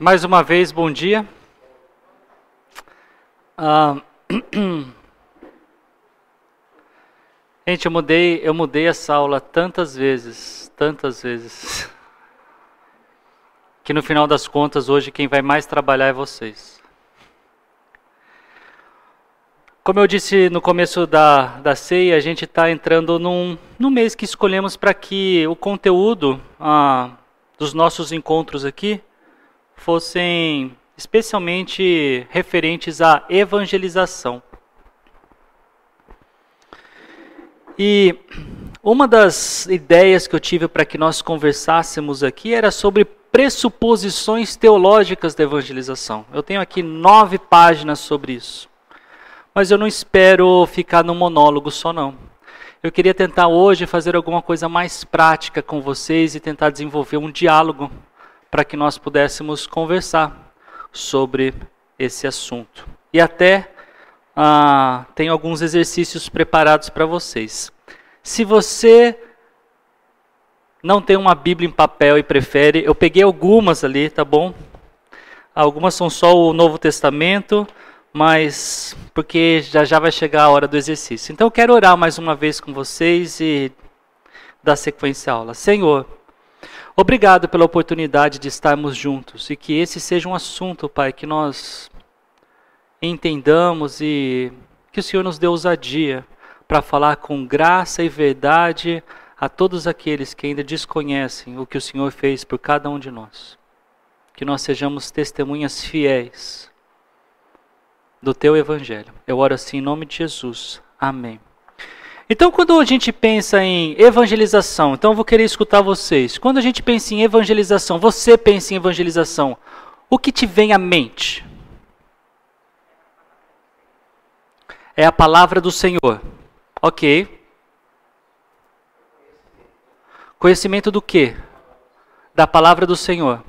Mais uma vez, bom dia. Gente, eu mudei essa aula tantas vezes, que no final das contas, hoje, quem vai mais trabalhar é vocês. Como eu disse no começo da ceia, a gente está entrando num mês que escolhemos para que o conteúdo dos nossos encontros aqui fossem especialmente referentes à evangelização. E uma das ideias que eu tive para que nós conversássemos aqui era sobre pressuposições teológicas da evangelização. Eu tenho aqui 9 páginas sobre isso. Mas eu não espero ficar num monólogo só não. Eu queria tentar hoje fazer alguma coisa mais prática com vocês e tentar desenvolver um diálogo para que nós pudéssemos conversar sobre esse assunto. E até tenho alguns exercícios preparados para vocês. Se você não tem uma Bíblia em papel e prefere, eu peguei algumas ali, tá bom? Algumas são só o Novo Testamento, mas porque já vai chegar a hora do exercício. Então eu quero orar mais uma vez com vocês e dar sequência à aula. Senhor, obrigado pela oportunidade de estarmos juntos e que esse seja um assunto, Pai, que nós entendamos e que o Senhor nos dê ousadia para falar com graça e verdade a todos aqueles que ainda desconhecem o que o Senhor fez por cada um de nós. Que nós sejamos testemunhas fiéis do Teu Evangelho. Eu oro assim em nome de Jesus. Amém. Então, quando a gente pensa em evangelização, então eu vou querer escutar vocês. Quando a gente pensa em evangelização, você pensa em evangelização, o que te vem à mente? É a palavra do Senhor. Ok. Conhecimento do quê? Da palavra do Senhor.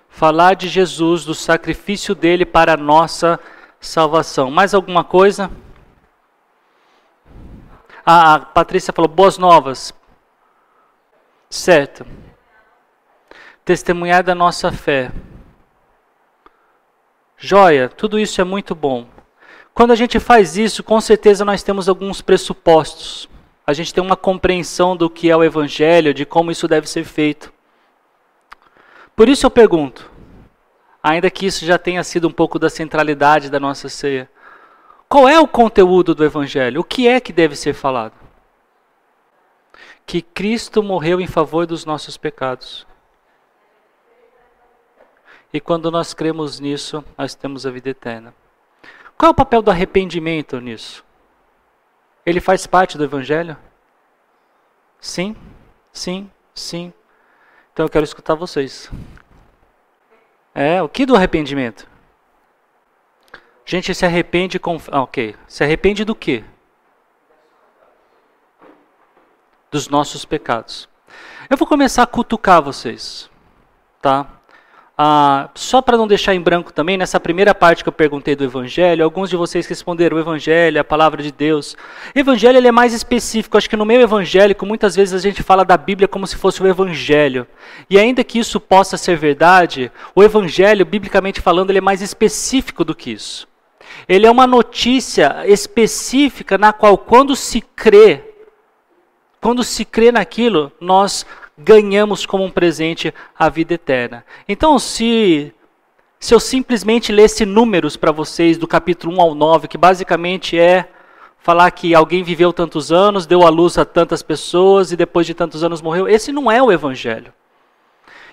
Falar de Jesus, do sacrifício dele para a nossa salvação. Mais alguma coisa? A Patrícia falou, boas novas. Certo. Testemunhar da nossa fé. Joia, tudo isso é muito bom. Quando a gente faz isso, com certeza nós temos alguns pressupostos. A gente tem uma compreensão do que é o Evangelho, de como isso deve ser feito. Por isso eu pergunto, ainda que isso já tenha sido um pouco da centralidade da nossa ceia, qual é o conteúdo do Evangelho? O que é que deve ser falado? Que Cristo morreu em favor dos nossos pecados. E quando nós cremos nisso, nós temos a vida eterna. Qual é o papel do arrependimento nisso? Ele faz parte do Evangelho? Sim, sim, sim. Então eu quero escutar vocês. O que do arrependimento? Gente, se arrepende com... ok. Se arrepende do quê? Dos nossos pecados. Eu vou começar a cutucar vocês. Tá? Só para não deixar em branco também, nessa primeira parte que eu perguntei do Evangelho, alguns de vocês responderam o Evangelho, a palavra de Deus. O Evangelho ele é mais específico. Acho que no meio evangélico, muitas vezes a gente fala da Bíblia como se fosse o Evangelho. E ainda que isso possa ser verdade, o Evangelho, biblicamente falando, ele é mais específico do que isso. Ele é uma notícia específica na qual, quando se crê naquilo, nós ganhamos como um presente a vida eterna. Então, se eu simplesmente lesse números para vocês do capítulo 1 ao 9, que basicamente é falar que alguém viveu tantos anos, deu à luz a tantas pessoas e depois de tantos anos morreu, esse não é o Evangelho.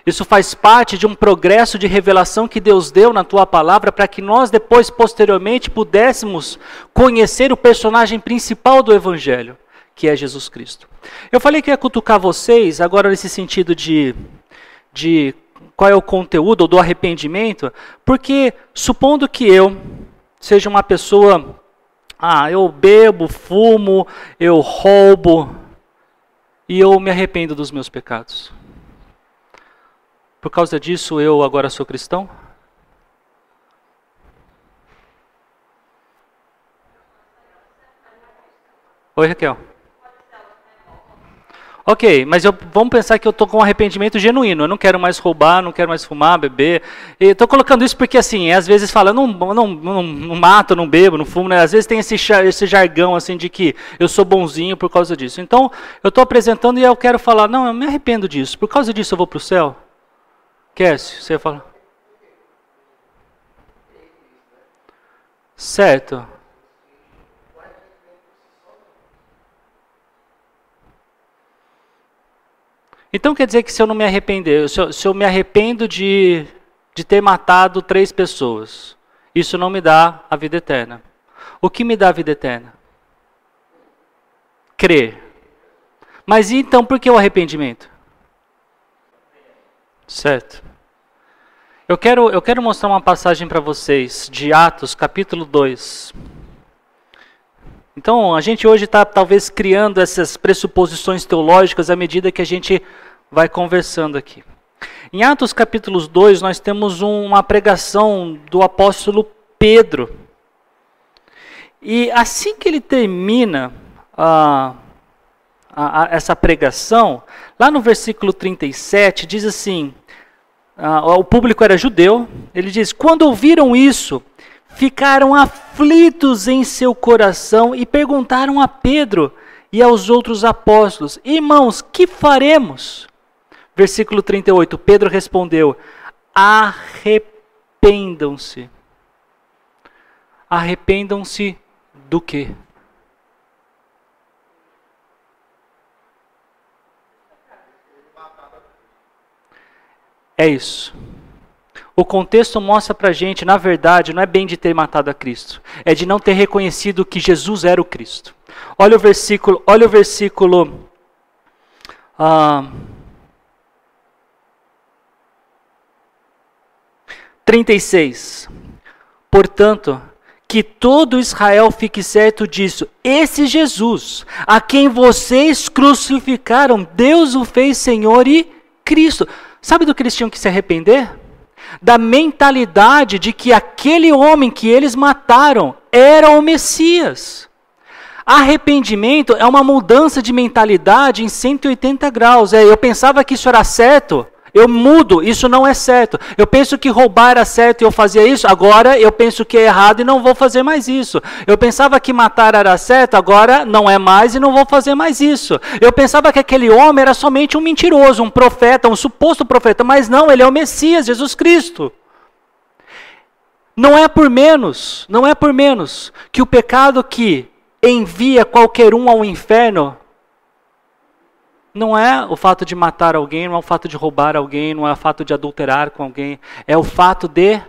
Isso faz parte de um progresso de revelação que Deus deu na tua palavra para que nós depois, posteriormente, pudéssemos conhecer o personagem principal do Evangelho, que é Jesus Cristo. Eu falei que ia cutucar vocês, agora nesse sentido de qual é o conteúdo ou do arrependimento, porque supondo que eu seja uma pessoa, eu bebo, fumo, eu roubo, e eu me arrependo dos meus pecados. Por causa disso, eu agora sou cristão? Oi, Raquel. Ok, mas vamos pensar que eu estou com um arrependimento genuíno. Eu não quero mais roubar, não quero mais fumar, beber. Estou colocando isso porque, assim, às vezes fala, não mato, não bebo, não fumo. Né? Às vezes tem esse jargão, assim, de que eu sou bonzinho por causa disso. Então, eu estou apresentando e eu quero falar, não, eu me arrependo disso. Por causa disso eu vou para o céu? Kécio, você fala. Certo. Então quer dizer que se eu não me arrepender, se eu me arrependo de ter matado 3 pessoas, isso não me dá a vida eterna. O que me dá a vida eterna? Crer. Mas então por que o arrependimento? Certo. Eu quero mostrar uma passagem para vocês de Atos, capítulo 2. Então, a gente hoje está talvez criando essas pressuposições teológicas à medida que a gente vai conversando aqui. Em Atos capítulo 2, nós temos uma pregação do apóstolo Pedro. E assim que ele termina essa pregação, lá no versículo 37, diz assim, o público era judeu, ele diz, quando ouviram isso, ficaram aflitos em seu coração e perguntaram a Pedro e aos outros apóstolos, irmãos, que faremos? Versículo 38, Pedro respondeu, arrependam-se. Arrependam-se do quê? É isso. O contexto mostra pra gente, na verdade, não é bem de ter matado a Cristo, é de não ter reconhecido que Jesus era o Cristo. Olha o versículo 36. Portanto, que todo Israel fique certo disso, esse Jesus, a quem vocês crucificaram, Deus o fez Senhor e Cristo. Sabe do que eles tinham que se arrepender? Da mentalidade de que aquele homem que eles mataram era o Messias. Arrependimento é uma mudança de mentalidade em 180 graus. Eu pensava que isso era certo, eu mudo, isso não é certo. Eu penso que roubar era certo e eu fazia isso, agora eu penso que é errado e não vou fazer mais isso. Eu pensava que matar era certo, agora não é mais e não vou fazer mais isso. Eu pensava que aquele homem era somente um mentiroso, um profeta, um suposto profeta, mas não, ele é o Messias, Jesus Cristo. Não é por menos que o pecado que envia qualquer um ao inferno não é o fato de matar alguém, não é o fato de roubar alguém, não é o fato de adulterar com alguém. É o fato de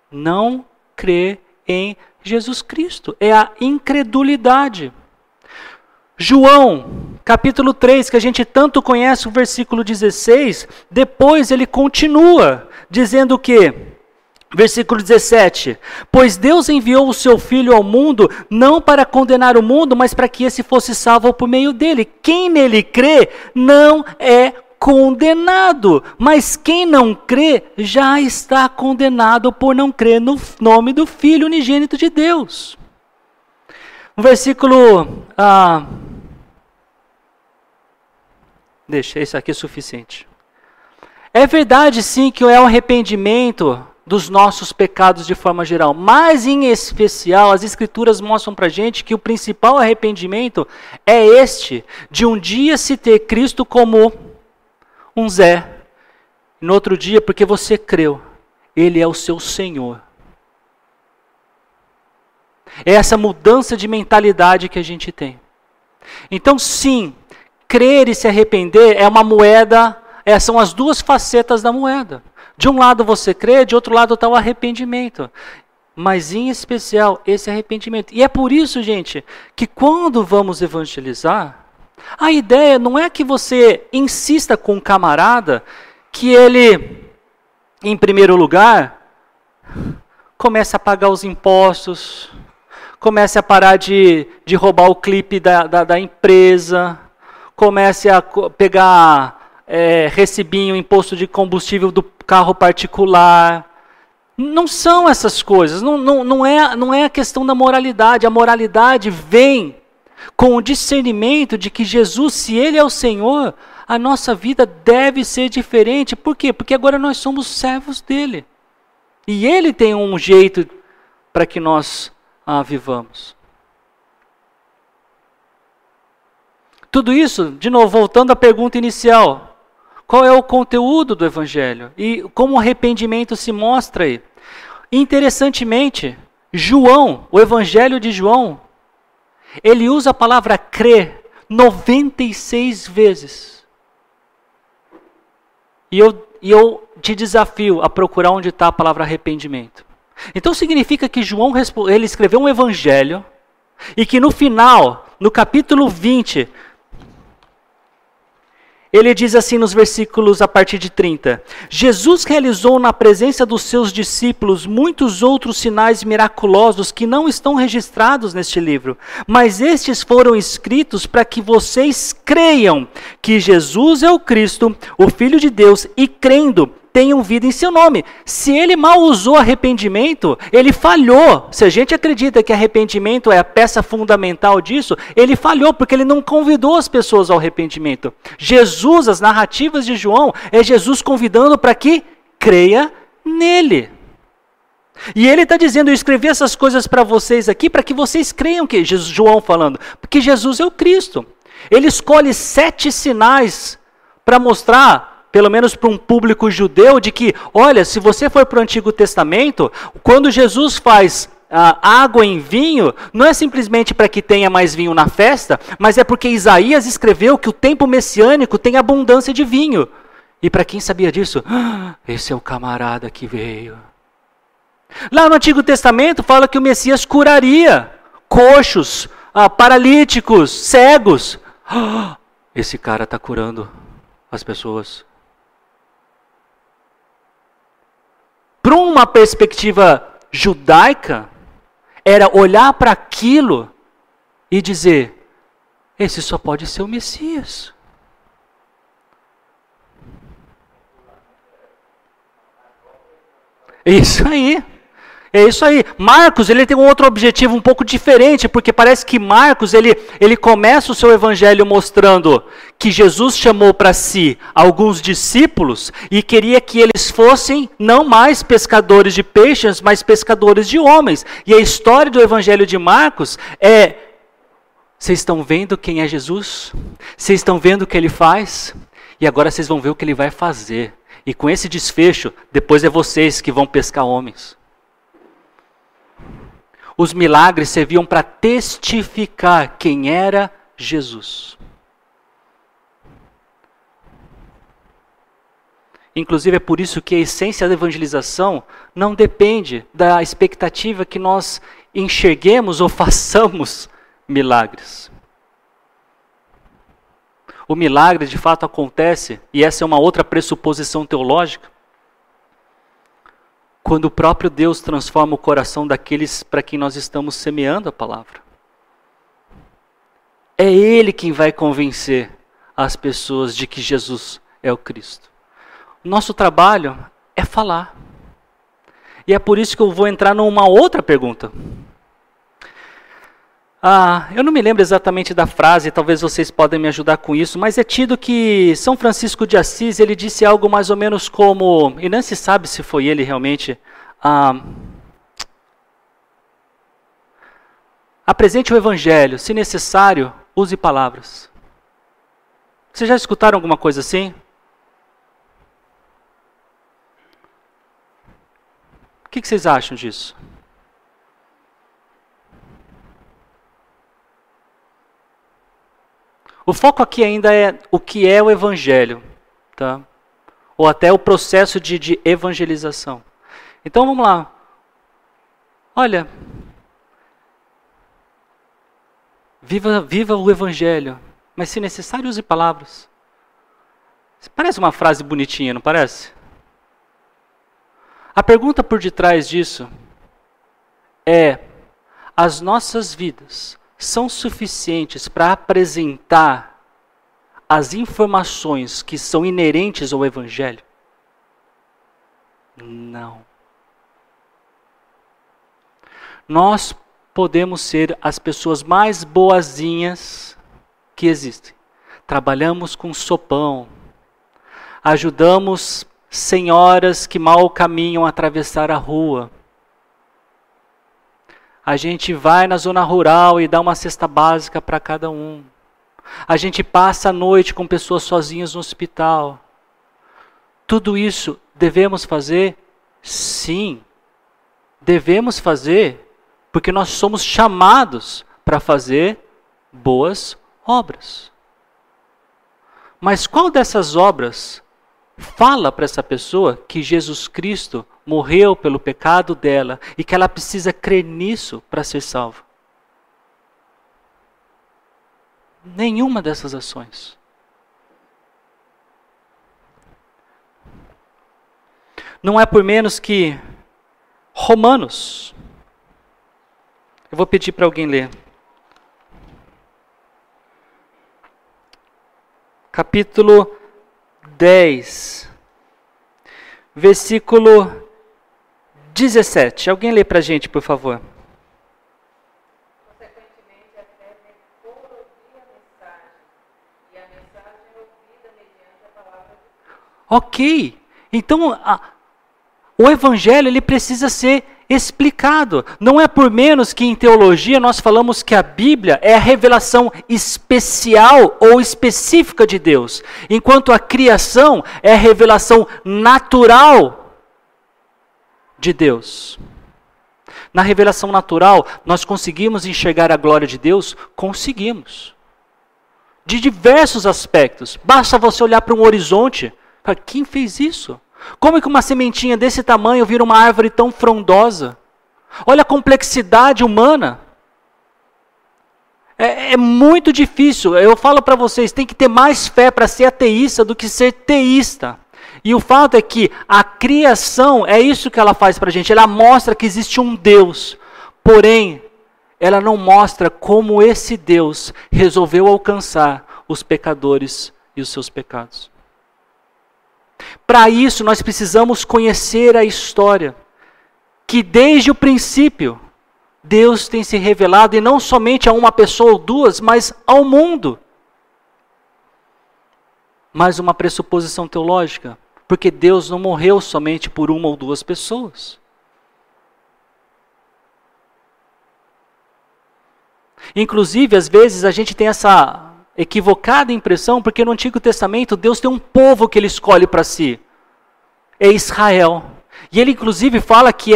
não crer em Jesus Cristo. É a incredulidade. João, capítulo 3, que a gente tanto conhece, o versículo 16, depois ele continua dizendo o quê? Versículo 17, pois Deus enviou o seu Filho ao mundo, não para condenar o mundo, mas para que esse fosse salvo por meio dele. Quem nele crê não é condenado, mas quem não crê já está condenado por não crer no nome do Filho unigênito de Deus. O versículo... deixa, esse aqui é suficiente. É verdade sim que é o arrependimento dos nossos pecados de forma geral, mas em especial as escrituras mostram para a gente que o principal arrependimento é este, de um dia se ter Cristo como um Zé, no outro dia porque você creu, Ele é o seu Senhor. É essa mudança de mentalidade que a gente tem. Então sim, crer e se arrepender é uma moeda, são as duas facetas da moeda. De um lado você crê, de outro lado está o arrependimento. Mas em especial esse arrependimento. E é por isso, gente, que quando vamos evangelizar, a ideia não é que você insista com um camarada que ele, em primeiro lugar, comece a pagar os impostos, comece a parar de roubar o clipe da empresa, comece a pegar recibinho, imposto de combustível do carro particular. Não são essas coisas, não é a questão da moralidade. A moralidade vem com o discernimento de que Jesus, se Ele é o Senhor, a nossa vida deve ser diferente. Por quê? Porque agora nós somos servos dEle. E Ele tem um jeito para que nós vivamos. Tudo isso, de novo, voltando à pergunta inicial. Qual é o conteúdo do Evangelho? E como o arrependimento se mostra aí? Interessantemente, João, o Evangelho de João, ele usa a palavra crer 96 vezes. E eu te desafio a procurar onde está a palavra arrependimento. Então significa que João ele escreveu um Evangelho e que no final, no capítulo 20, ele diz assim nos versículos a partir de 30. Jesus realizou na presença dos seus discípulos muitos outros sinais miraculosos que não estão registrados neste livro. Mas estes foram escritos para que vocês creiam que Jesus é o Cristo, o Filho de Deus, e crendo, tenham vida em seu nome. Se ele mal usou arrependimento, ele falhou. Se a gente acredita que arrependimento é a peça fundamental disso, ele falhou porque ele não convidou as pessoas ao arrependimento. Jesus, as narrativas de João, é Jesus convidando para que creia nele. E ele está dizendo, eu escrevi essas coisas para vocês aqui, para que vocês creiam que, João falando, porque Jesus é o Cristo. Ele escolhe 7 sinais para mostrar, pelo menos para um público judeu, de que, olha, se você for para o Antigo Testamento, quando Jesus faz água em vinho, não é simplesmente para que tenha mais vinho na festa, mas é porque Isaías escreveu que o tempo messiânico tem abundância de vinho. E para quem sabia disso, esse é o camarada que veio. Lá no Antigo Testamento fala que o Messias curaria coxos, paralíticos, cegos. Esse cara está curando as pessoas. Para uma perspectiva judaica, era olhar para aquilo e dizer, esse só pode ser o Messias. Isso aí. É isso aí. Marcos, ele tem um outro objetivo um pouco diferente, porque parece que Marcos, ele começa o seu evangelho mostrando que Jesus chamou para si alguns discípulos e queria que eles fossem não mais pescadores de peixes, mas pescadores de homens. E a história do evangelho de Marcos é, vocês estão vendo quem é Jesus? Vocês estão vendo o que ele faz? E agora vocês vão ver o que ele vai fazer. E com esse desfecho, depois é vocês que vão pescar homens. Os milagres serviam para testificar quem era Jesus. Inclusive é por isso que a essência da evangelização não depende da expectativa que nós enxerguemos ou façamos milagres. O milagre de fato acontece, e essa é uma outra pressuposição teológica, quando o próprio Deus transforma o coração daqueles para quem nós estamos semeando a palavra. É Ele quem vai convencer as pessoas de que Jesus é o Cristo. O nosso trabalho é falar. E é por isso que eu vou entrar numa outra pergunta. Eu não me lembro exatamente da frase, talvez vocês podem me ajudar com isso, mas é tido que São Francisco de Assis, ele disse algo mais ou menos como, e não se sabe se foi ele realmente, apresente o evangelho, se necessário, use palavras. Vocês já escutaram alguma coisa assim? O que vocês acham disso? O foco aqui ainda é o que é o evangelho, tá? Ou até o processo de evangelização. Então vamos lá. Olha, viva o evangelho, mas se necessário use palavras. Parece uma frase bonitinha, não parece? A pergunta por detrás disso é, as nossas vidas são suficientes para apresentar as informações que são inerentes ao evangelho? Não. Nós podemos ser as pessoas mais boazinhas que existem. Trabalhamos com sopão, ajudamos senhoras que mal caminham a atravessar a rua. A gente vai na zona rural e dá uma cesta básica para cada um. A gente passa a noite com pessoas sozinhas no hospital. Tudo isso devemos fazer? Sim. Devemos fazer porque nós somos chamados para fazer boas obras. Mas qual dessas obras fala para essa pessoa que Jesus Cristo morreu pelo pecado dela e que ela precisa crer nisso para ser salva? Nenhuma dessas ações. Não é por menos que Romanos. Eu vou pedir para alguém ler. Capítulo 10, versículo 17. Alguém lê para a gente, por favor. Consequentemente, a fé vem por ouvir a mensagem, e a mensagem é ouvida mediante a palavra de Deus. Ok. Então, o evangelho ele precisa ser explicado. Não é por menos que em teologia nós falamos que a Bíblia é a revelação especial ou específica de Deus, enquanto a criação é a revelação natural de Deus. Na revelação natural, nós conseguimos enxergar a glória de Deus? Conseguimos. De diversos aspectos. Basta você olhar para um horizonte. Quem fez isso? Como é que uma sementinha desse tamanho vira uma árvore tão frondosa? Olha a complexidade humana. É muito difícil. Eu falo para vocês, tem que ter mais fé para ser ateísta do que ser teísta. E o fato é que a criação, é isso que ela faz para a gente. Ela mostra que existe um Deus. Porém, ela não mostra como esse Deus resolveu alcançar os pecadores e os seus pecados. Para isso, nós precisamos conhecer a história, que desde o princípio, Deus tem se revelado, e não somente a uma pessoa ou duas, mas ao mundo. Mais uma pressuposição teológica, porque Deus não morreu somente por uma ou duas pessoas. Inclusive, às vezes, a gente tem essa equivocada impressão, porque no Antigo Testamento Deus tem um povo que Ele escolhe para si. É Israel. E Ele inclusive fala que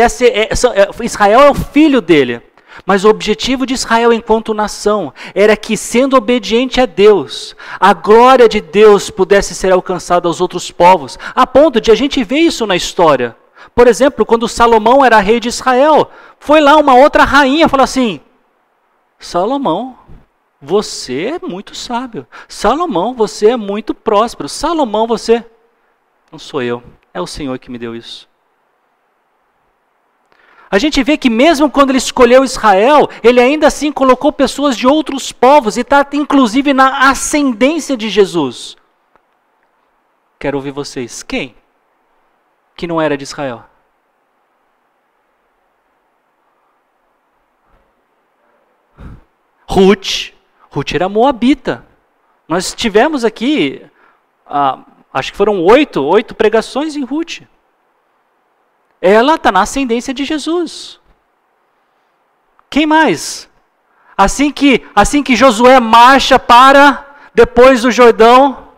Israel é o filho dele. Mas o objetivo de Israel enquanto nação era que, sendo obediente a Deus, a glória de Deus pudesse ser alcançada aos outros povos, a ponto de a gente ver isso na história. Por exemplo, quando Salomão era rei de Israel, foi lá uma outra rainha e falou assim: Salomão, você é muito sábio. Salomão, você é muito próspero. Salomão, você... Não sou eu, é o Senhor que me deu isso. A gente vê que mesmo quando Ele escolheu Israel, Ele ainda assim colocou pessoas de outros povos, e está inclusive na ascendência de Jesus. Quero ouvir vocês. Quem que não era de Israel? Ruth era moabita. Nós tivemos aqui, acho que foram 8 pregações em Ruth. Ela está na ascendência de Jesus. Quem mais? Assim que Josué marcha para depois do Jordão,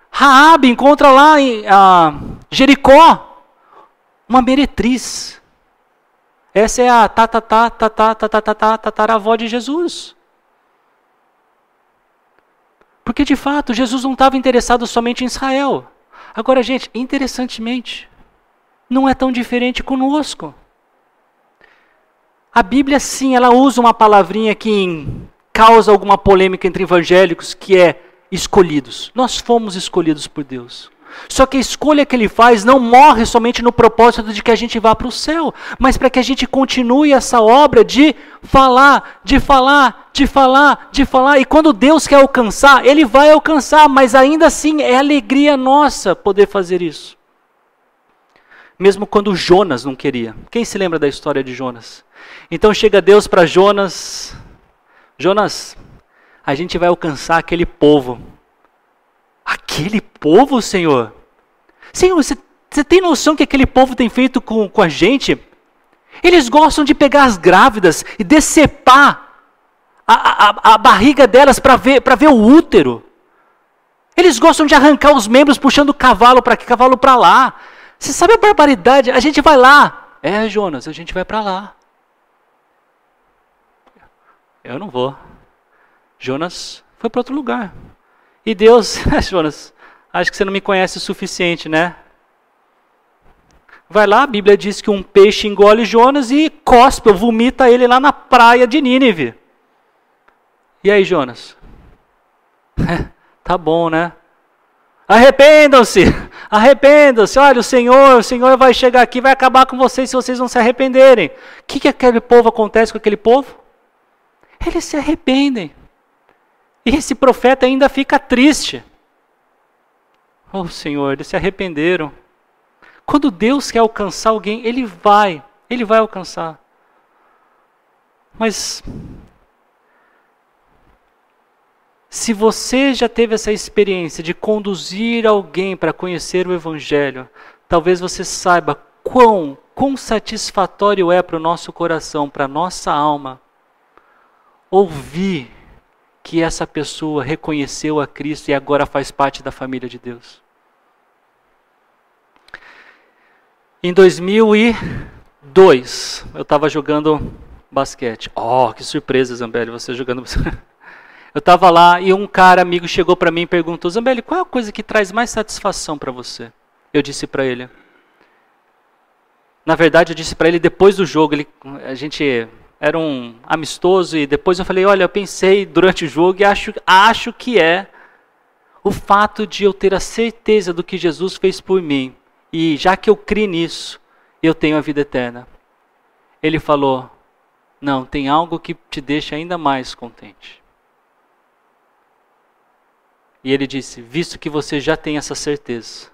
Raabe encontra lá em Jericó uma meretriz. Essa é a tataravó de Jesus. Porque, de fato, Jesus não estava interessado somente em Israel. Agora, gente, interessantemente, não é tão diferente conosco. A Bíblia, sim, ela usa uma palavrinha que causa alguma polêmica entre evangélicos, que é escolhidos. Nós fomos escolhidos por Deus. Só que a escolha que Ele faz não morre somente no propósito de que a gente vá para o céu, mas para que a gente continue essa obra de falar, de falar, de falar, de falar. E quando Deus quer alcançar, Ele vai alcançar, mas ainda assim é alegria nossa poder fazer isso. mesmo quando Jonas não queria. Quem se lembra da história de Jonas? Então chega Deus para Jonas: Jonas, a gente vai alcançar aquele povo. Aquele povo, Senhor? Senhor, você tem noção que aquele povo tem feito com a gente? Eles gostam de pegar as grávidas e decepar a barriga delas para ver o útero. Eles gostam de arrancar os membros puxando o cavalo para aqui, cavalo para lá. Você sabe a barbaridade? A gente vai lá. É, Jonas, a gente vai para lá. Eu não vou. Jonas foi para outro lugar. E Deus, Jonas, acho que você não me conhece o suficiente, né? Vai lá, a Bíblia diz que um peixe engole Jonas e cospe ou vomita ele lá na praia de Nínive. E aí, Jonas? Tá bom, né? Arrependam-se, arrependam-se. Olha, o Senhor vai chegar aqui, vai acabar com vocês se vocês não se arrependerem. O que aquele povo acontece com aquele povo? Eles se arrependem. E esse profeta ainda fica triste. Oh, Senhor, eles se arrependeram. Quando Deus quer alcançar alguém, Ele vai alcançar. Mas se você já teve essa experiência de conduzir alguém para conhecer o Evangelho, talvez você saiba quão satisfatório é para o nosso coração, para a nossa alma, ouvir que essa pessoa reconheceu a Cristo e agora faz parte da família de Deus. Em 2002, eu estava jogando basquete. Oh, que surpresa, Zambelli, você jogando basquete. Eu estava lá e um cara amigo chegou para mim e perguntou: Zambelli, qual é a coisa que traz mais satisfação para você? Eu disse para ele. Na verdade, eu disse para ele depois do jogo. A gente era um amistoso e depois eu falei: olha, eu pensei durante o jogo e acho que é o fato de eu ter a certeza do que Jesus fez por mim. E já que eu criei nisso, eu tenho a vida eterna. Ele falou: não, tem algo que te deixa ainda mais contente. E ele disse: visto que você já tem essa certeza,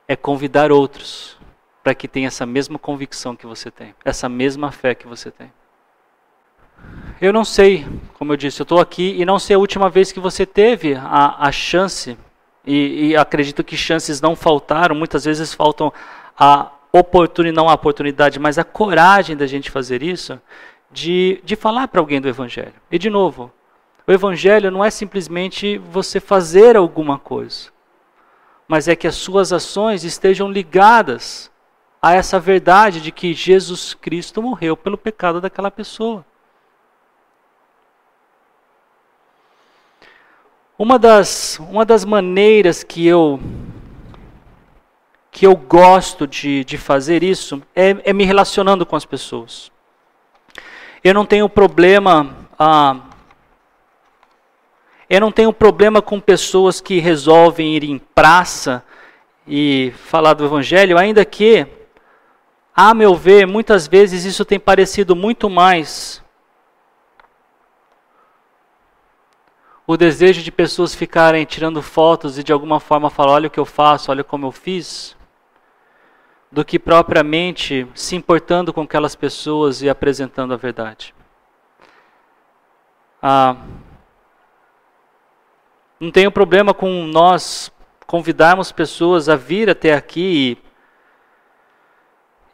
é convidar outros para que tenham essa mesma convicção que você tem, essa mesma fé que você tem. Eu não sei, como eu disse, eu estou aqui e não sei a última vez que você teve a chance, e acredito que chances não faltaram, muitas vezes faltam não a oportunidade, mas a coragem da gente fazer isso, de falar para alguém do Evangelho. E de novo, o Evangelho não é simplesmente você fazer alguma coisa, mas é que as suas ações estejam ligadas a essa verdade de que Jesus Cristo morreu pelo pecado daquela pessoa. Uma das maneiras que eu gosto de fazer isso é me relacionando com as pessoas. Eu não tenho problema com pessoas que resolvem ir em praça e falar do Evangelho, ainda que, a meu ver, muitas vezes isso tem parecido muito mais o desejo de pessoas ficarem tirando fotos e de alguma forma falar: olha o que eu faço, olha como eu fiz, do que propriamente se importando com aquelas pessoas e apresentando a verdade. Não tenho problema com nós convidarmos pessoas a vir até aqui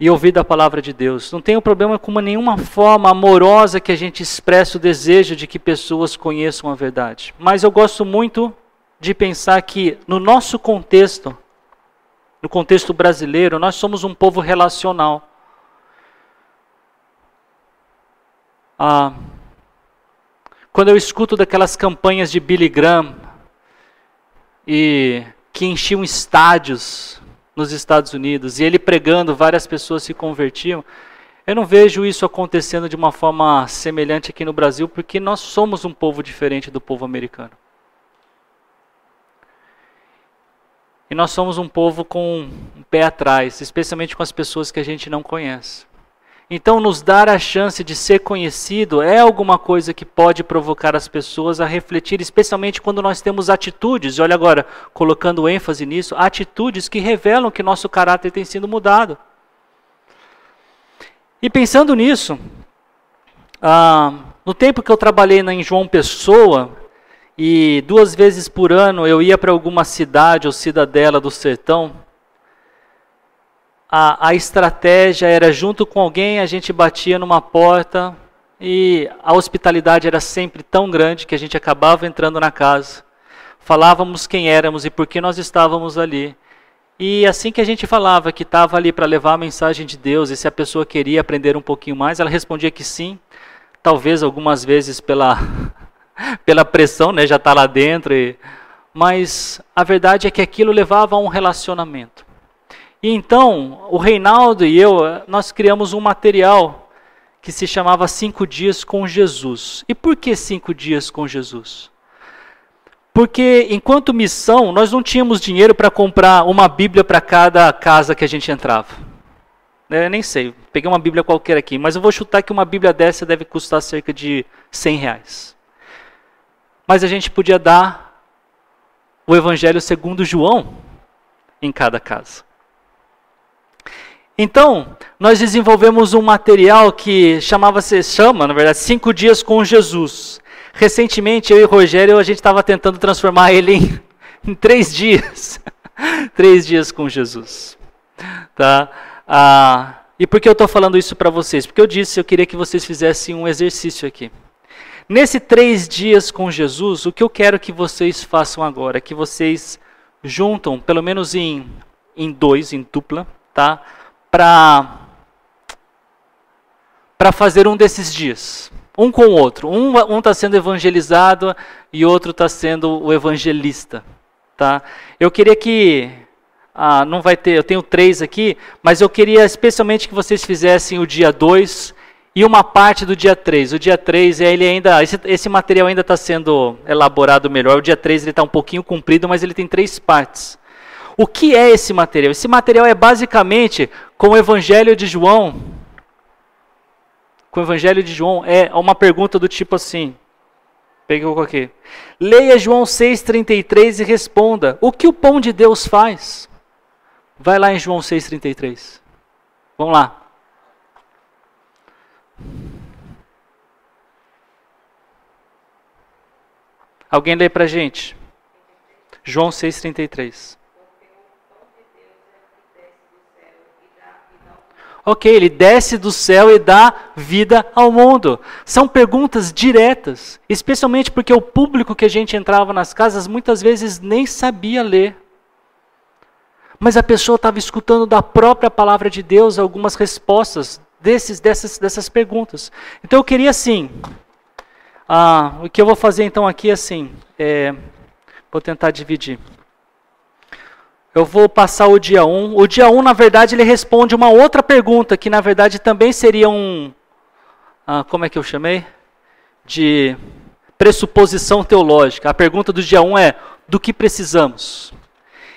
e ouvir da palavra de Deus. Não tenho problema com nenhuma forma amorosa que a gente expresse o desejo de que pessoas conheçam a verdade. Mas eu gosto muito de pensar que no nosso contexto, no contexto brasileiro, nós somos um povo relacional. Quando eu escuto daquelas campanhas de Billy Graham, e que enchiam estádios nos Estados Unidos, e ele pregando, várias pessoas se convertiam, eu não vejo isso acontecendo de uma forma semelhante aqui no Brasil, porque nós somos um povo diferente do povo americano. E nós somos um povo com um pé atrás, especialmente com as pessoas que a gente não conhece. Então, nos dar a chance de ser conhecido é alguma coisa que pode provocar as pessoas a refletir, especialmente quando nós temos atitudes, e olha agora, colocando ênfase nisso, atitudes que revelam que nosso caráter tem sido mudado. E pensando nisso, no tempo que eu trabalhei em João Pessoa, e 2 vezes por ano eu ia para alguma cidade ou cidadela do sertão, a estratégia era, junto com alguém, a gente batia numa porta e a hospitalidade era sempre tão grande que a gente acabava entrando na casa. Falávamos quem éramos e por que nós estávamos ali. E assim que a gente falava que estava ali para levar a mensagem de Deus e se a pessoa queria aprender um pouquinho mais, ela respondia que sim. Talvez algumas vezes pela pressão, né, já está lá dentro. Mas a verdade é que aquilo levava a um relacionamento. E então, o Reinaldo e eu, nós criamos um material que se chamava 5 Dias com Jesus. E por que 5 Dias com Jesus? Porque, enquanto missão, nós não tínhamos dinheiro para comprar uma Bíblia para cada casa que a gente entrava. Eu nem sei, peguei uma Bíblia qualquer aqui, mas eu vou chutar que uma Bíblia dessa deve custar cerca de R$100. Mas a gente podia dar o Evangelho segundo João em cada casa. Então, nós desenvolvemos um material que chama, na verdade, 5 Dias com Jesus. Recentemente, eu e o Rogério, a gente estava tentando transformar ele em 3 dias. 3 dias com Jesus. Tá? E por que eu estou falando isso para vocês? Porque eu queria que vocês fizessem um exercício aqui. Nesse 3 dias com Jesus, o que eu quero que vocês façam agora é que vocês juntam, pelo menos em dupla, tá? Para fazer um desses dias, um com o outro. Um está sendo evangelizado e outro está sendo o evangelista. Tá? Eu queria que, não vai ter, eu tenho 3 aqui, mas eu queria especialmente que vocês fizessem o dia 2 e uma parte do dia 3. O dia 3, esse material ainda está sendo elaborado melhor. O dia 3 ele está um pouquinho comprido, mas ele tem 3 partes. O que é esse material? Esse material é basicamente com o Evangelho de João. Com o Evangelho de João é uma pergunta do tipo assim. Peguei aqui. Leia João 6,33 e responda. O que o pão de Deus faz? Vai lá em João 6,33. Vamos lá. Alguém lê pra gente? João 6,33. Ok, ele desce do céu e dá vida ao mundo. São perguntas diretas, especialmente porque o público que a gente entrava nas casas muitas vezes nem sabia ler. Mas a pessoa estava escutando da própria palavra de Deus algumas respostas dessas perguntas. Então eu queria assim, o que eu vou fazer então aqui assim, vou tentar dividir. Eu vou passar o dia 1. O dia 1, na verdade, ele responde uma outra pergunta, que na verdade também seria como é que eu chamei? De pressuposição teológica. A pergunta do dia 1 é, do que precisamos?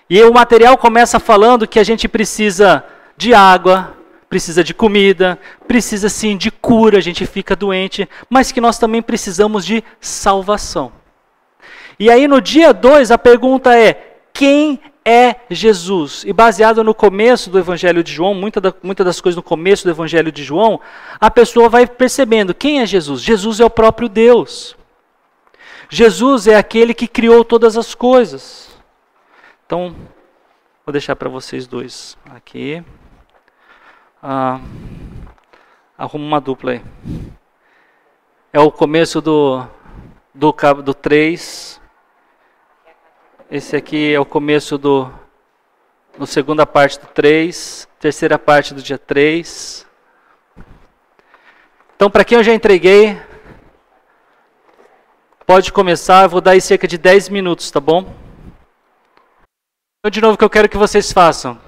E o material começa falando que a gente precisa de água, precisa de comida, precisa sim de cura, a gente fica doente, mas que nós também precisamos de salvação. E aí no dia 2 a pergunta é, quem é Jesus? E baseado no começo do Evangelho de João, muitas das coisas no começo do Evangelho de João, a pessoa vai percebendo, quem é Jesus? Jesus é o próprio Deus. Jesus é aquele que criou todas as coisas. Então, vou deixar para vocês dois aqui. Arruma uma dupla aí. É o começo do 3. Esse aqui é o começo no segunda parte do 3. Terceira parte do dia 3. Então, para quem eu já entreguei, pode começar. Eu vou dar aí cerca de 10 minutos, tá bom? Então, de novo, o que eu quero que vocês façam.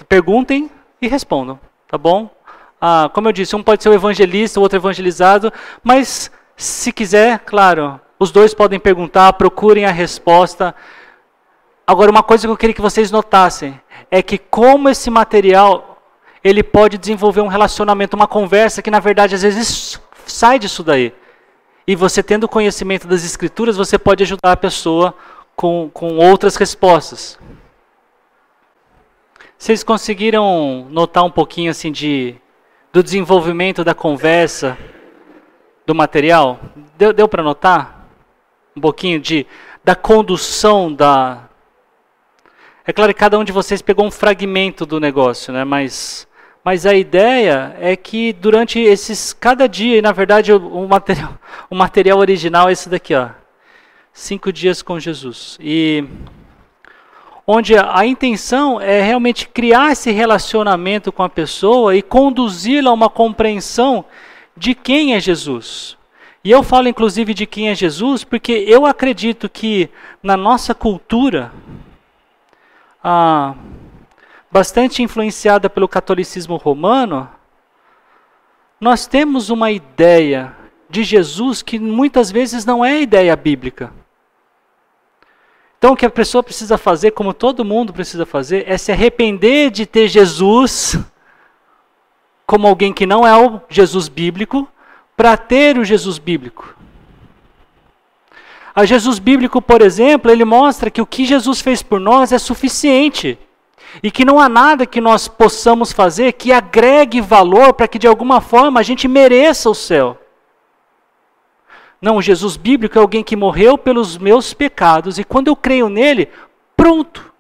Perguntem e respondam, tá bom? Como eu disse, um pode ser o evangelista, o outro evangelizado, mas se quiser, claro, os dois podem perguntar, procurem a resposta. Agora, uma coisa que eu queria que vocês notassem é que como esse material, ele pode desenvolver um relacionamento, uma conversa que na verdade às vezes sai disso daí. E você tendo conhecimento das Escrituras, você pode ajudar a pessoa com outras respostas. Vocês conseguiram notar um pouquinho assim do desenvolvimento da conversa, do material? Deu para notar? Um pouquinho da condução da... É claro que cada um de vocês pegou um fragmento do negócio, né? Mas a ideia é que durante cada dia, e na verdade o material original é esse daqui, ó, 5 dias com Jesus. E onde a intenção é realmente criar esse relacionamento com a pessoa e conduzi-la a uma compreensão de quem é Jesus. E eu falo inclusive de quem é Jesus porque eu acredito que na nossa cultura, bastante influenciada pelo catolicismo romano, nós temos uma ideia de Jesus que muitas vezes não é ideia bíblica. Então o que a pessoa precisa fazer, como todo mundo precisa fazer, é se arrepender de ter Jesus como alguém que não é o Jesus bíblico, para ter o Jesus bíblico. A Jesus bíblico, por exemplo, ele mostra que o que Jesus fez por nós é suficiente. E que não há nada que nós possamos fazer que agregue valor para que de alguma forma a gente mereça o céu. Não, o Jesus bíblico é alguém que morreu pelos meus pecados e quando eu creio nele, pronto,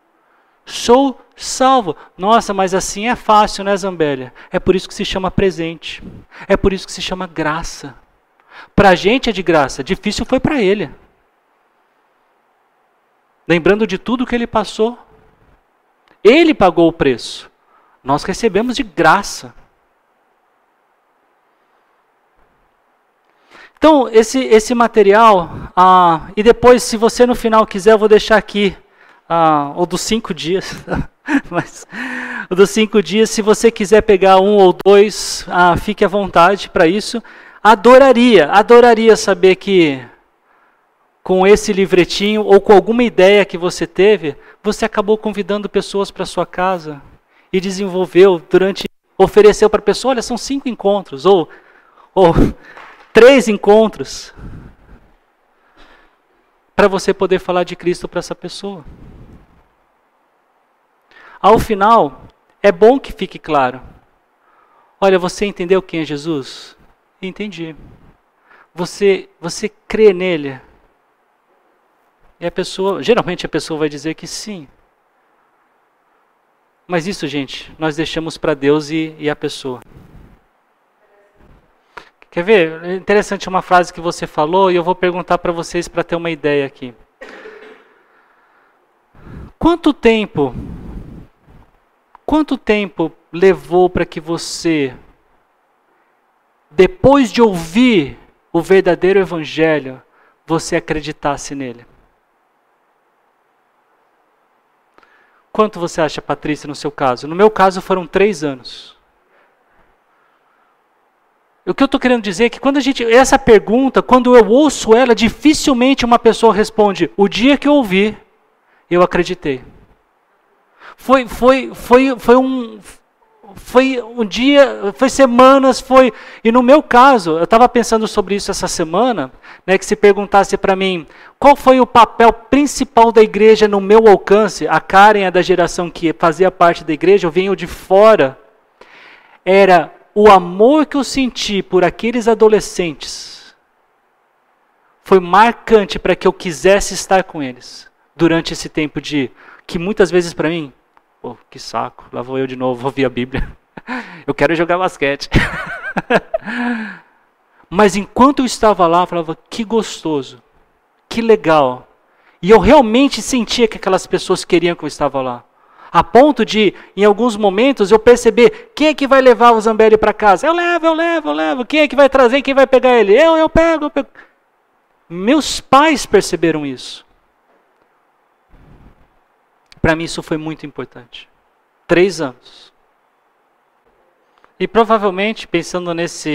sou salvo. Nossa, mas assim é fácil, né, Zambélia? É por isso que se chama presente. É por isso que se chama graça. Para a gente é de graça, difícil foi para ele. Lembrando de tudo que ele passou. Ele pagou o preço. Nós recebemos de graça. Então, esse material, e depois, se você no final quiser, eu vou deixar aqui o dos 5 dias. Mas o dos 5 dias, se você quiser pegar 1 ou 2, fique à vontade para isso. Adoraria saber que com esse livretinho ou com alguma ideia que você teve, você acabou convidando pessoas para sua casa e desenvolveu ofereceu para a pessoa, olha, são 5 encontros, ou 3 encontros, para você poder falar de Cristo para essa pessoa. Ao final, é bom que fique claro, olha, você entendeu quem é Jesus? Entendi. Você crê nele? E geralmente a pessoa vai dizer que sim. Mas isso, gente, nós deixamos para Deus e a pessoa. Quer ver? É interessante uma frase que você falou e eu vou perguntar para vocês para ter uma ideia aqui. Quanto tempo levou para que você, depois de ouvir o verdadeiro evangelho, você acreditasse nele? Quanto você acha, Patrícia, no seu caso? No meu caso foram 3 anos. O que eu estou querendo dizer é que essa pergunta, quando eu ouço ela, dificilmente uma pessoa responde, o dia que eu ouvi, eu acreditei. Foi um dia, foi semanas, e no meu caso, eu estava pensando sobre isso essa semana, né, que se perguntasse para mim, qual foi o papel principal da igreja no meu alcance? A Karen é da geração que fazia parte da igreja, eu venho de fora, era o amor que eu senti por aqueles adolescentes, foi marcante para que eu quisesse estar com eles, durante esse tempo que muitas vezes para mim, que saco, lá vou eu de novo ouvir a Bíblia. Eu quero jogar basquete. Mas enquanto eu estava lá, eu falava, que gostoso, que legal. E eu realmente sentia que aquelas pessoas queriam que eu estava lá. A ponto de, em alguns momentos, eu perceber, quem é que vai levar o Zambelli para casa? Eu levo. Quem é que vai trazer, quem vai pegar ele? Eu pego. Meus pais perceberam isso. Para mim isso foi muito importante. 3 anos. E provavelmente, pensando nessa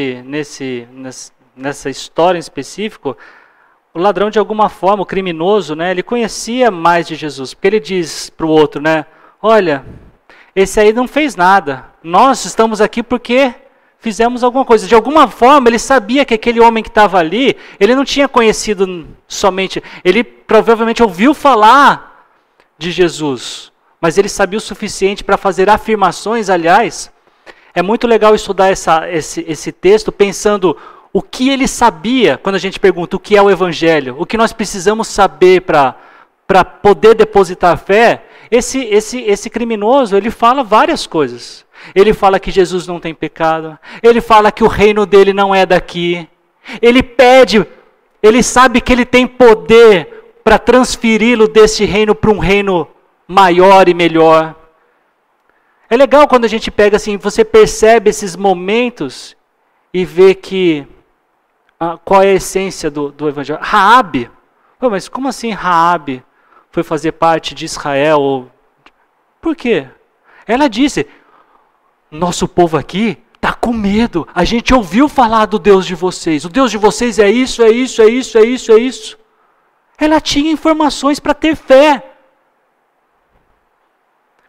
história em específico, o ladrão de alguma forma, o criminoso, né, ele conhecia mais de Jesus. Porque ele diz para o outro, né, olha, esse aí não fez nada. Nós estamos aqui porque fizemos alguma coisa. De alguma forma, ele sabia que aquele homem que estava ali, ele não tinha conhecido somente, ele provavelmente ouviu falar de Jesus, mas ele sabia o suficiente para fazer afirmações. Aliás, é muito legal estudar esse texto pensando o que ele sabia, quando a gente pergunta o que é o Evangelho, o que nós precisamos saber para poder depositar fé. Esse criminoso, ele fala várias coisas. Ele fala que Jesus não tem pecado, ele fala que o reino dele não é daqui, ele sabe que ele tem poder para transferi-lo desse reino para um reino maior e melhor. É legal quando a gente pega assim, você percebe esses momentos e vê que qual é a essência do Evangelho. Raabe, mas como assim Raabe foi fazer parte de Israel? Por quê? Ela disse, nosso povo aqui está com medo, a gente ouviu falar do Deus de vocês, o Deus de vocês é isso, é isso, é isso, é isso, é isso. Ela tinha informações para ter fé.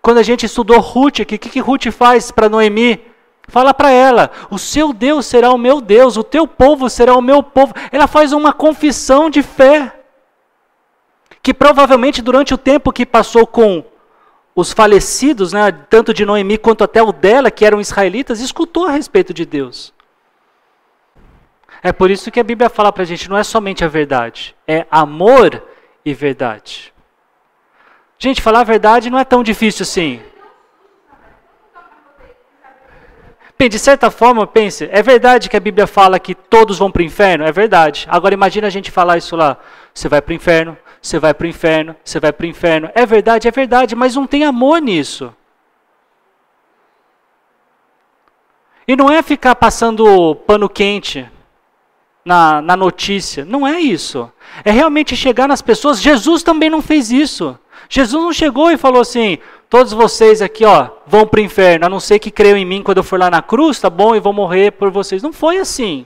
Quando a gente estudou Ruth aqui, o que Ruth faz para Noemi? Fala para ela, o seu Deus será o meu Deus, o teu povo será o meu povo. Ela faz uma confissão de fé, que provavelmente durante o tempo que passou com os falecidos, né, tanto de Noemi quanto até o dela, que eram israelitas, escutou a respeito de Deus. É por isso que a Bíblia fala para a gente, não é somente a verdade, é amor e verdade. Gente, falar a verdade não é tão difícil assim. Bem, de certa forma, pense, é verdade que a Bíblia fala que todos vão para o inferno? É verdade. Agora imagina a gente falar isso lá, você vai para o inferno, você vai para o inferno, você vai para o inferno. É verdade, mas não tem amor nisso. E não é ficar passando pano quente na notícia, não é isso. É realmente chegar nas pessoas. Jesus também não fez isso. Jesus não chegou e falou assim, todos vocês aqui vão para o inferno, a não ser que creiam em mim quando eu for lá na cruz, tá bom, e vou morrer por vocês. Não foi assim.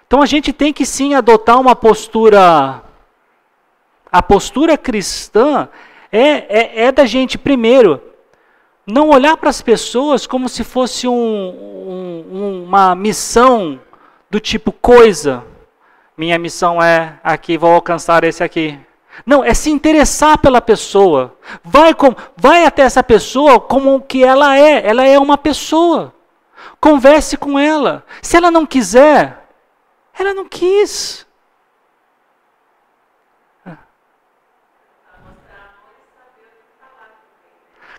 Então a gente tem que sim adotar uma postura. A postura cristã é da gente, primeiro, não olhar para as pessoas como se fosse uma missão do tipo coisa. Minha missão é aqui, vou alcançar esse aqui. Não, é se interessar pela pessoa. Vai até essa pessoa como que ela é. Ela é uma pessoa. Converse com ela. Se ela não quiser, ela não quis.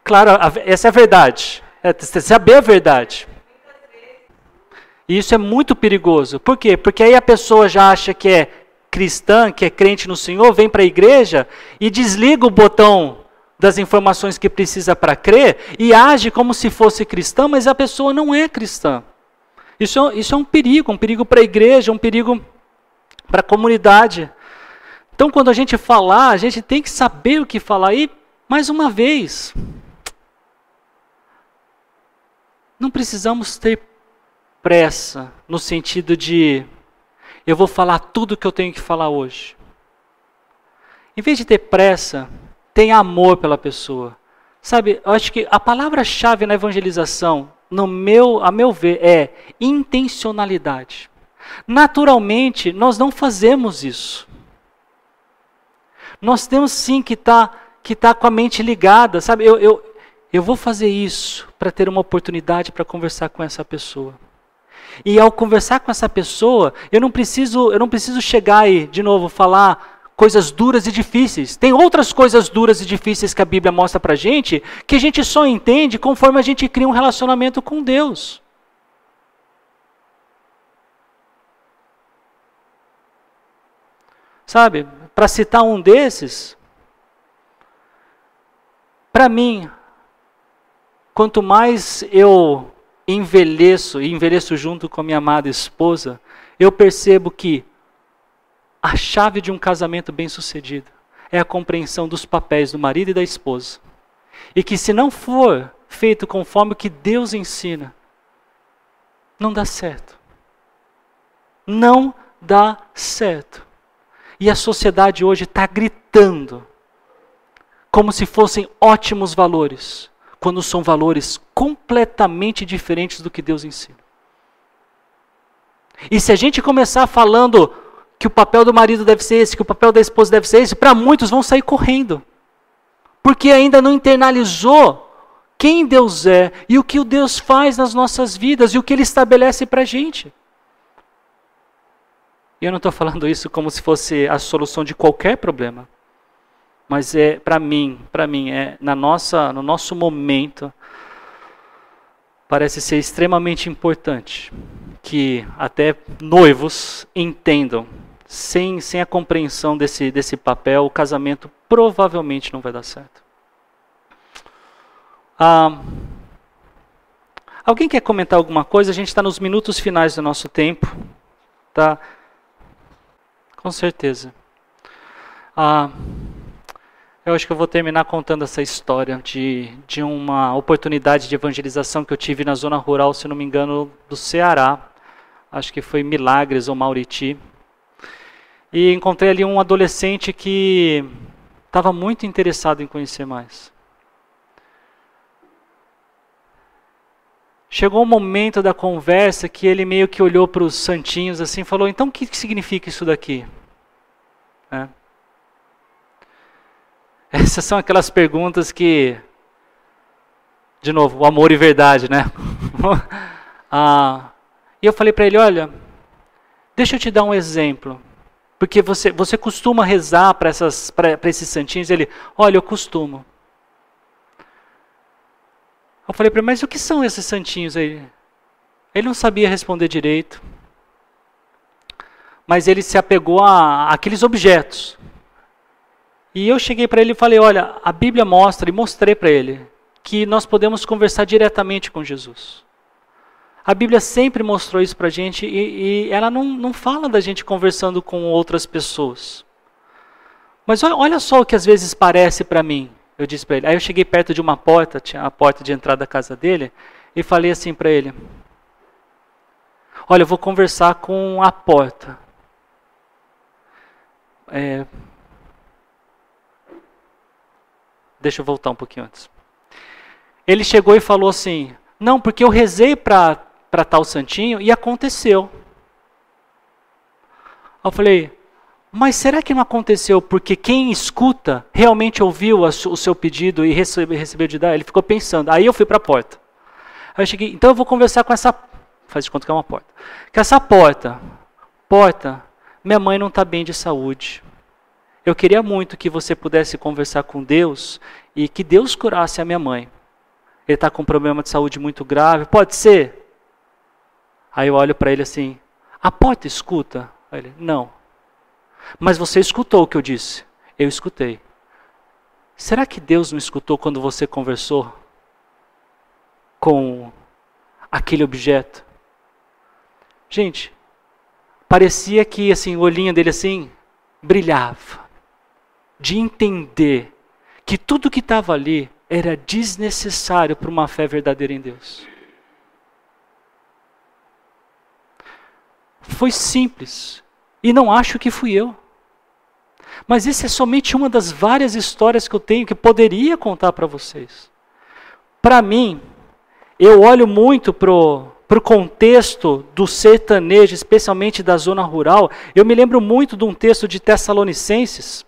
Claro, essa é a verdade. É saber a verdade. E isso é muito perigoso. Por quê? Porque aí a pessoa já acha que é cristã, que é crente no Senhor, vem para a igreja e desliga o botão das informações que precisa para crer e age como se fosse cristã, mas a pessoa não é cristã. Isso é um perigo para a igreja, um perigo para a comunidade. Então, quando a gente falar, a gente tem que saber o que falar. E, mais uma vez, não precisamos ter pressa no sentido de eu vou falar tudo o que eu tenho que falar hoje. Em vez de ter pressa, tenha amor pela pessoa. Sabe, eu acho que a palavra-chave na evangelização, a meu ver, é intencionalidade. Naturalmente, nós não fazemos isso. Nós temos sim que tá com a mente ligada, sabe? Eu vou fazer isso para ter uma oportunidade para conversar com essa pessoa. E ao conversar com essa pessoa, eu não preciso chegar e, de novo, falar coisas duras e difíceis. Tem outras coisas duras e difíceis que a Bíblia mostra para a gente, que a gente só entende conforme a gente cria um relacionamento com Deus. Sabe, para citar um desses, para mim, quanto mais eu envelheço junto com a minha amada esposa, eu percebo que a chave de um casamento bem-sucedido é a compreensão dos papéis do marido e da esposa. E que se não for feito conforme o que Deus ensina, não dá certo. Não dá certo. E a sociedade hoje está gritando como se fossem ótimos valores. quando são valores completamente diferentes do que Deus ensina. E se a gente começar falando que o papel do marido deve ser esse, que o papel da esposa deve ser esse, para muitos vão sair correndo. Porque ainda não internalizou quem Deus é e o que o Deus faz nas nossas vidas e o que Ele estabelece para a gente. E eu não estou falando isso como se fosse a solução de qualquer problema. Mas para mim, no nosso momento, parece ser extremamente importante que até noivos entendam, sem a compreensão desse papel, o casamento provavelmente não vai dar certo. Alguém quer comentar alguma coisa? A gente está nos minutos finais do nosso tempo. Tá? Com certeza. Eu acho que eu vou terminar contando essa história de uma oportunidade de evangelização que eu tive na zona rural, se não me engano, do Ceará. Acho que foi Milagres ou Mauriti. E encontrei ali um adolescente que estava muito interessado em conhecer mais. Chegou um momento da conversa que ele meio que olhou para os santinhos assim e falou, então o que significa isso daqui? Essas são aquelas perguntas que, de novo, o amor e verdade, né? E eu falei para ele, olha, deixa eu te dar um exemplo. Porque você costuma rezar para esses santinhos? Ele, olha, eu costumo. Eu falei para ele, mas o que são esses santinhos aí? Ele não sabia responder direito. Mas ele se apegou àqueles objetos. E eu cheguei para ele e falei, olha, a Bíblia mostra, e mostrei para ele, que nós podemos conversar diretamente com Jesus. A Bíblia sempre mostrou isso para a gente e ela não fala da gente conversando com outras pessoas. Mas olha só o que às vezes parece para mim, eu disse para ele. Aí eu cheguei perto de uma porta, tinha a porta de entrada da casa dele, e falei assim para ele, olha, eu vou conversar com a porta. Deixa eu voltar um pouquinho antes. Ele chegou e falou assim, não, porque eu rezei para tal santinho e aconteceu. Eu falei, mas será que não aconteceu porque quem escuta realmente ouviu o seu pedido e recebeu de dar? Ele ficou pensando. Aí eu fui para a porta. Aí eu cheguei, então eu vou conversar com essa, faz de conta que é uma porta. Que essa porta, minha mãe não está bem de saúde. Eu queria muito que você pudesse conversar com Deus e que Deus curasse a minha mãe. Ele está com um problema de saúde muito grave, pode ser? Aí eu olho para ele assim, a porta escuta? Aí ele, não. Mas você escutou o que eu disse? Eu escutei. Será que Deus não escutou quando você conversou com aquele objeto? Gente, parecia que assim, o olhinho dele assim, brilhava. De entender que tudo que estava ali era desnecessário para uma fé verdadeira em Deus. Foi simples. E não acho que fui eu. Mas essa é somente uma das várias histórias que eu tenho que poderia contar para vocês. Para mim, eu olho muito para o contexto do sertanejo, especialmente da zona rural. Eu me lembro muito de um texto de Tessalonicenses.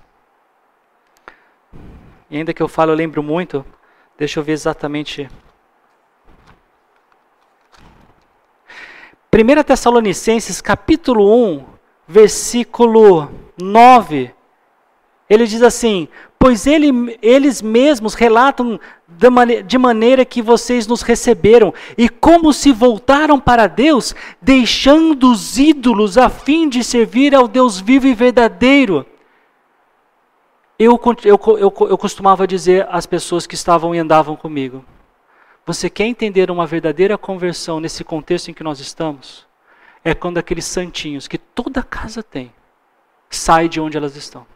E ainda que eu falo, eu lembro muito. Deixa eu ver exatamente. 1 Tessalonicenses, capítulo 1, versículo 9. Ele diz assim, pois eles mesmos relatam de maneira que vocês nos receberam, e como se voltaram para Deus, deixando os ídolos a fim de servir ao Deus vivo e verdadeiro. Eu costumava dizer às pessoas que estavam e andavam comigo, você quer entender uma verdadeira conversão nesse contexto em que nós estamos? É quando aqueles santinhos que toda casa tem, saem de onde elas estão.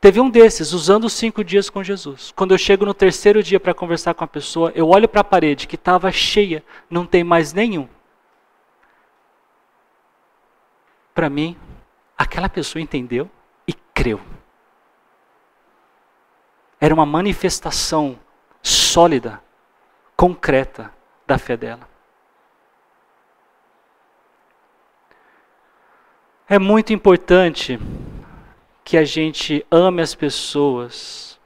Teve um desses, usando os 5 dias com Jesus. Quando eu chego no 3º dia para conversar com a pessoa, eu olho para a parede que estava cheia, não tem mais nenhum. Para mim, aquela pessoa entendeu e creu. Era uma manifestação sólida, concreta da fé dela. É muito importante que a gente ame as pessoas,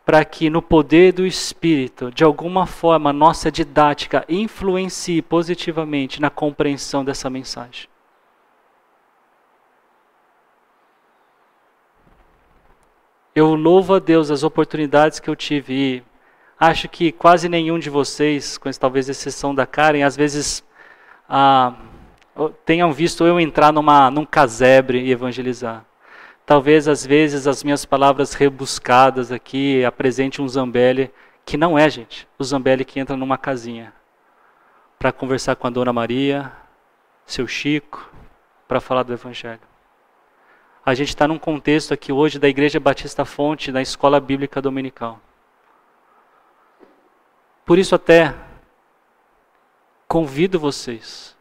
para que no poder do Espírito, de alguma forma, a nossa didática influencie positivamente na compreensão dessa mensagem. Eu louvo a Deus as oportunidades que eu tive e acho que quase nenhum de vocês, com talvez exceção da Karen, às vezes tenham visto eu entrar num casebre e evangelizar. Talvez, às vezes, as minhas palavras rebuscadas aqui apresentem um Zambelli que não é, gente. O Zambelli que entra numa casinha para conversar com a Dona Maria, seu Chico, para falar do Evangelho. A gente está num contexto aqui hoje da Igreja Batista Fonte, da Escola Bíblica Dominical. Por isso até convido vocês,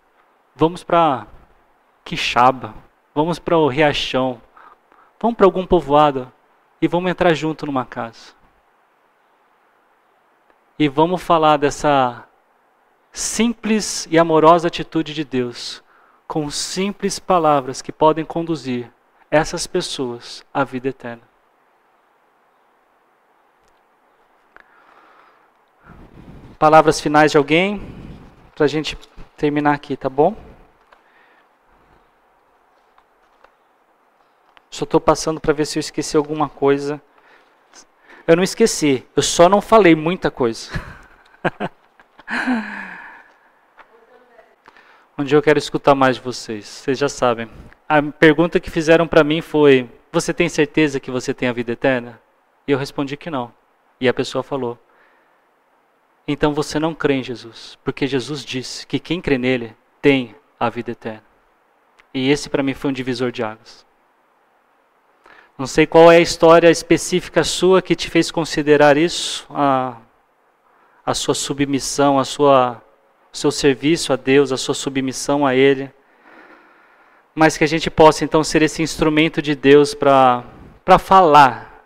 vamos para Quixaba, vamos para o Riachão, vamos para algum povoado e vamos entrar junto numa casa. E vamos falar dessa simples e amorosa atitude de Deus, com simples palavras que podem conduzir essas pessoas à vida eterna. Palavras finais de alguém? Para a gente terminar aqui, tá bom? Só estou passando para ver se eu esqueci alguma coisa. Eu não esqueci, eu só não falei muita coisa. Um dia eu quero escutar mais de vocês, vocês já sabem. A pergunta que fizeram para mim foi: você tem certeza que você tem a vida eterna? E eu respondi que não. E a pessoa falou: então você não crê em Jesus, porque Jesus disse que quem crê nele tem a vida eterna. E esse para mim foi um divisor de águas. Não sei qual é a história específica sua que te fez considerar isso, a sua submissão, o seu serviço a Deus, a sua submissão a Ele. Mas que a gente possa então ser esse instrumento de Deus para falar.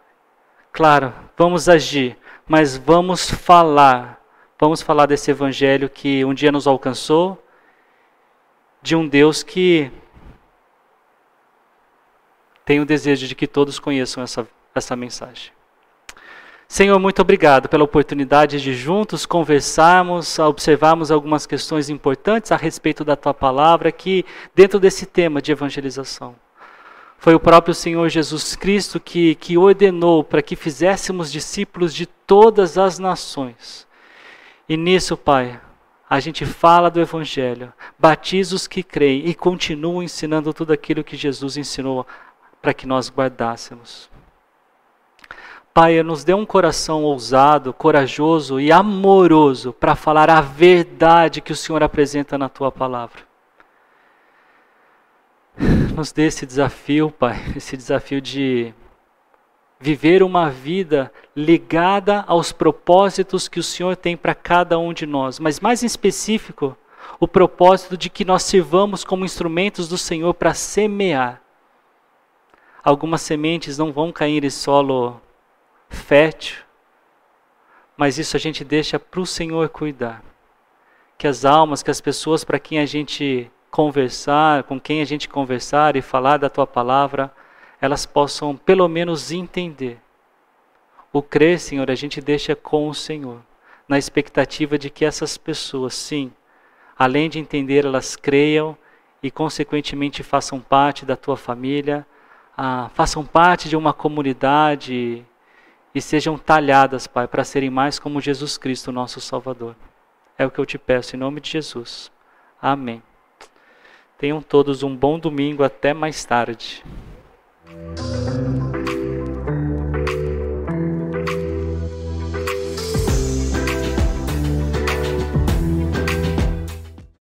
Claro, vamos agir, mas vamos falar. Vamos falar desse Evangelho que um dia nos alcançou, de um Deus que tem o desejo de que todos conheçam essa mensagem. Senhor, muito obrigado pela oportunidade de juntos conversarmos, observarmos algumas questões importantes a respeito da Tua Palavra aqui dentro desse tema de evangelização. Foi o próprio Senhor Jesus Cristo que ordenou para que fizéssemos discípulos de todas as nações. E nisso, Pai, a gente fala do Evangelho, batiza os que creem e continua ensinando tudo aquilo que Jesus ensinou para que nós guardássemos. Pai, nos dê um coração ousado, corajoso e amoroso para falar a verdade que o Senhor apresenta na Tua Palavra. Nos dê esse desafio, Pai, esse desafio de viver uma vida ligada aos propósitos que o Senhor tem para cada um de nós, mas mais em específico, o propósito de que nós sirvamos como instrumentos do Senhor para semear. Algumas sementes não vão cair em solo fértil, mas isso a gente deixa para o Senhor cuidar. Que as almas, que as pessoas para quem a gente conversar, com quem a gente conversar e falar da Tua Palavra, elas possam pelo menos entender. O crer, Senhor, a gente deixa com o Senhor, na expectativa de que essas pessoas, sim, além de entender, elas creiam e consequentemente façam parte da Tua família, façam parte de uma comunidade e sejam talhadas, Pai, para serem mais como Jesus Cristo, nosso Salvador. É o que eu te peço, em nome de Jesus. Amém. Tenham todos um bom domingo, até mais tarde.